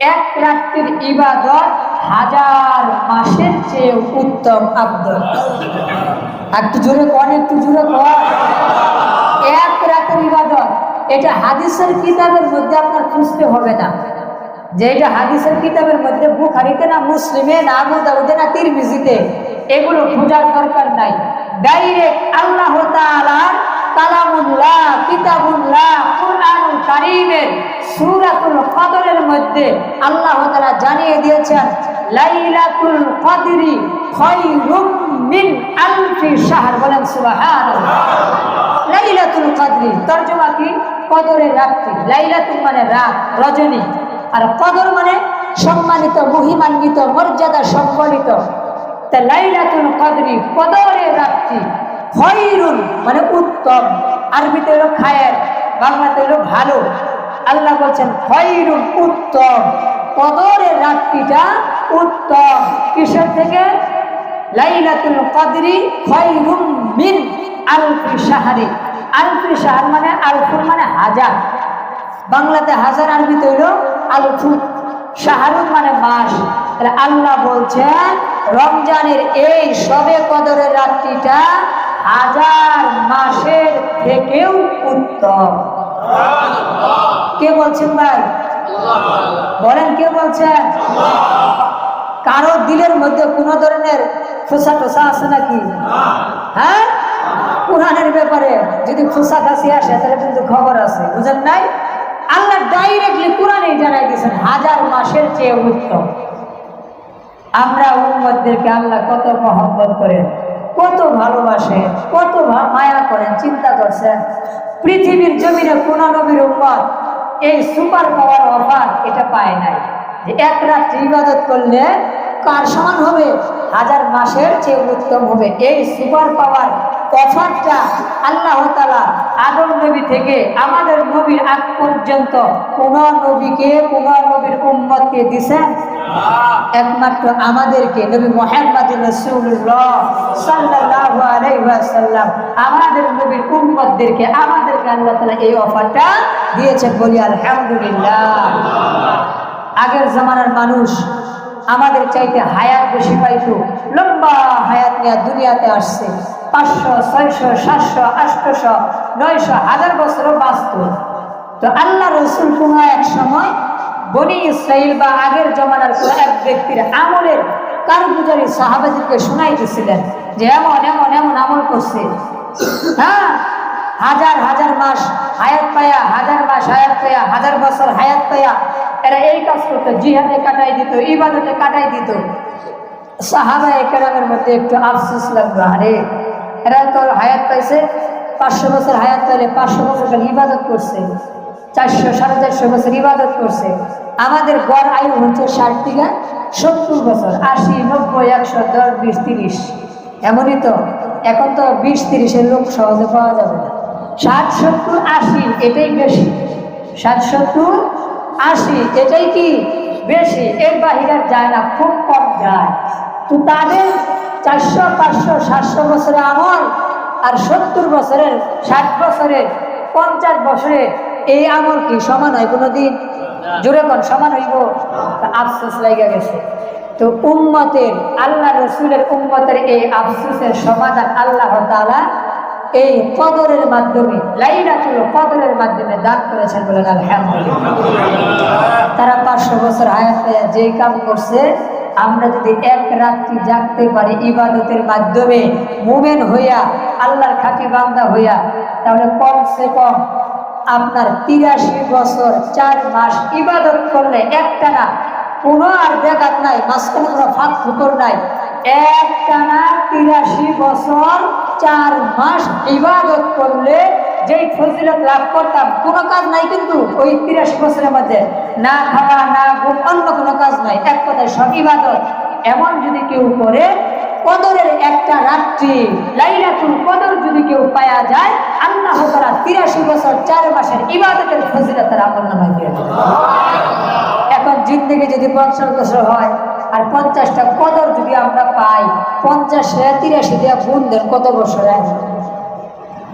এক রাত্রির ইবাদত হাজার মাসের চেয়ে উত্তম আব্দুল। একটু জোরে কর, একটু জোরে কর। এক রাতের ইবাদত, এটা হাদিসের কিতাবের মধ্যে আপনার খুঁজতে হবে না যে এটা হাদিসের কিতাবের মধ্যে, বুখারীতে না, মুসলিমে না, আবু দাউদে না, তিরমিজিতে, এগুলো খোঁজার দরকার নাই। ডাইরেক্ট আল্লাহ তাআলার কালামুল্লাহ, কিতাবুল্লাহ, কুরআনুল কারীমের সূরাতুল কদরের মধ্যে আল্লাহ তাআলা জানিয়ে দিয়েছেন লাইলাতুল কদরি খায়রুম মিন আলফি শাহর। বলেন সুবহানাল্লাহ। লাইলাতুল কদরি তরজমা কি? কদরের রাত্রি। লাইলাতুল মানে রাত, রজনী, আর কদর মানে সম্মানিত, মহিমান্বিত, মর্যাদা সম্মানিত। তা লাইলাতুল কদরি কদরের রাত্রি, খায়রুন মানে উত্তম, আরবিতে হলো খায়ের, বাংলাতে হলো ভালো। আল্লাহ বলছেন খায়রুন উত্তম, কদরের রাত্রিটা উত্তম। কিসের থেকে? লাইলাতুল কদরি খায়রুম মিন আলফি শাহরি। আলফি শাহর মানে আলফুন মানে হাজার, বাংলাতে হাজার, আরবিতে হইল আলফু, শাহরুন মানে মাস। তাহলে আল্লাহ বলছেন রমজানের এই শবে কদরের রাত্রিটা হাজার মাসের থেকেও উত্তম। কে বলছেন ভাই? বলেন কে বলছেন? কারো দিলের মধ্যে কোনো ধরনের খোসা টোসা আছে নাকি? হ্যাঁ, কোরআনের ব্যাপারে যদি খোসা খাসি আসে তাহলে কিন্তু খবর আছে, বুঝেন নাই? আল্লাহ ডাইরেক্টলি কোরআনেই জানাই দিয়েছেন হাজার মাসের চেয়ে উত্তম। আমরা উম্মতদেরকে আল্লাহ কত মহব্বত করেন, কত ভালোবাসে, কত মায়া করেন, চিন্তা করছেন? পৃথিবীর জমিনে কোন নবীর উম্মত এই সুপার পাওয়ার অফার এটা পায় নাই যে এক রাত ইবাদত করলে কার সমান হবে? হাজার মাসের চেয়ে উত্তম হবে। এই সুপার পাওয়ার অফারটা আল্লাহ তাআলা আদম নবী থেকে আমাদের নবীর আগ পর্যন্ত কোন নবীকে, কোন নবীর উম্মতকে দিয়েছেন? একমাত্র আমাদেরকে, নবী মুহাম্মদ রাসূলুল্লাহ সাল্লাল্লাহু আলাইহি ওয়াসাল্লাম, আমাদের নবীর উম্মতদেরকে আমাদেরকে আল্লাহ তাআলা এই অফারটা দিয়েছেন। বলি আলহামদুলিল্লাহ। আগের জামানার মানুষ আমাদের চাইতে হায়াত বেশি পাইতো, লম্বা হায়াত নিয়ে দুনিয়াতে আসছে, 500, 600, 700, 800, 900, 1000 বছরও বাঁচত। তো আল্লাহ রসুল কোন এক সময় বনি ইসরাইল বা আগের জমানার কোন এক ব্যক্তির আমলের কারগুজারি সাহাবাদেরকে শোনাই দিয়েছিলেন যে এমন এমন এমন আমল করছে। হ্যাঁ, হাজার হাজার মাস হায়াত পায়া, হাজার মাস হায়াত পায়া, 1000 বছর হায়াত পায়া এরা এই কাজ করতো, জিহাদে কাটাই দিত, ইবাদতে কাটাই দিত। সাহাবায়ে কেরামের মধ্যে একটু আফসোস লাগলো, আরে এরা তো হায়াত পাইছে, 500 বছর হায়াত পাইলে 500 বছর ইবাদত করছে, 400, 450 বছর ইবাদত করছে। আমাদের গড় আয়ু হচ্ছে 60 থেকে 70 বছর, 80, 90, 100, 10, 20, 30, এমনই তো। এখন তো 20-30-এর লোক সহজে পাওয়া যাবে না। 60, 70, 80 এটাই বেশি। 60, 70, 80 এটাই কি বেশি, এর বাহিরে যায় না, খুব কম যায়। তো তাদের 400, 500, 700 বছরের আমল আর 70 বছরের, 60 বছরের, 50 বছরের এই আমল কি সমান হয় কোনোদিন? জোরে কোন সমান হইব? আফসোস লাগা গেছে। তো উম্মতের, আল্লাহ রসুলের উম্মতের এই আফসোসের সমাধান আল্লাহ তাআলা এই কদরের মাধ্যমে, লাইলাতুল কদরের মাধ্যমে দান করেছেন। বলেন আলহামদুলিল্লাহ। তারা 500 বছর হায়াত পেয়ে যে কাম করছে, আমরা যদি এক রাত্রি জাগতে পারি ইবাদতের মাধ্যমে, মুমিন হইয়া, আল্লাহর খাঁটি বান্দা হইয়া, তাহলে কমসে কম আপনার 83 বছর 4 মাস ইবাদত করলে, একটানা কোনো আর ব্যাঘাত নাই, মাঝখানে কোনো ফাঁক ফুকর নাই, একটানা 83 বছর 4 মাস ইবাদত করলে যেই ফজিলত লাভ করতাম, কোনো কাজ নাই কিন্তু ওই 83 বছরের মধ্যে, না খাওয়া, না ঘুম, অন্য কোনো কাজ নাই, এক কথায় সব ইবাদত। এমন যদি কেউ করে, কদরের একটা রাত্রি লাইলাতুল কদর যদি কেউ পাওয়া যায়, আল্লাহ তাআলা 83 বছর 4 মাসের ইবাদতের ফজিলত তার আমলনামায় দিয়ে দেন। এখন জিন্দেগি যদি 50 বছর হয় আর 50টা কদর যদি আমরা পাই, 50 83 দিয়ে গুণ দেন, কত বছর আসবে?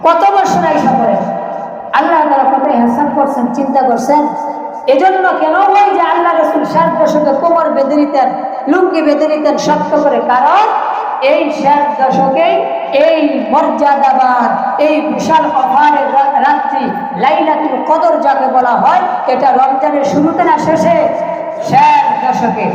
কত বছর আইসা করে আল্লাহ তাআলা কত ইহসান করছেন, চিন্তা করছেন? এজন্য কেন হয় যে আল্লাহ রাসূল শেষ দশকে কোমর বেঁধে নিতেন, লুঙ্গি বেঁধে নিতেন শক্ত করে, কারণ এই শেষ দশকে এই মর্যাদাবান এই বিশাল অফারের রাত্রি লাইলাতুল কদর যাকে বলা হয়, এটা রমজানের শুরুতে না শেষে? শেষ দশকে।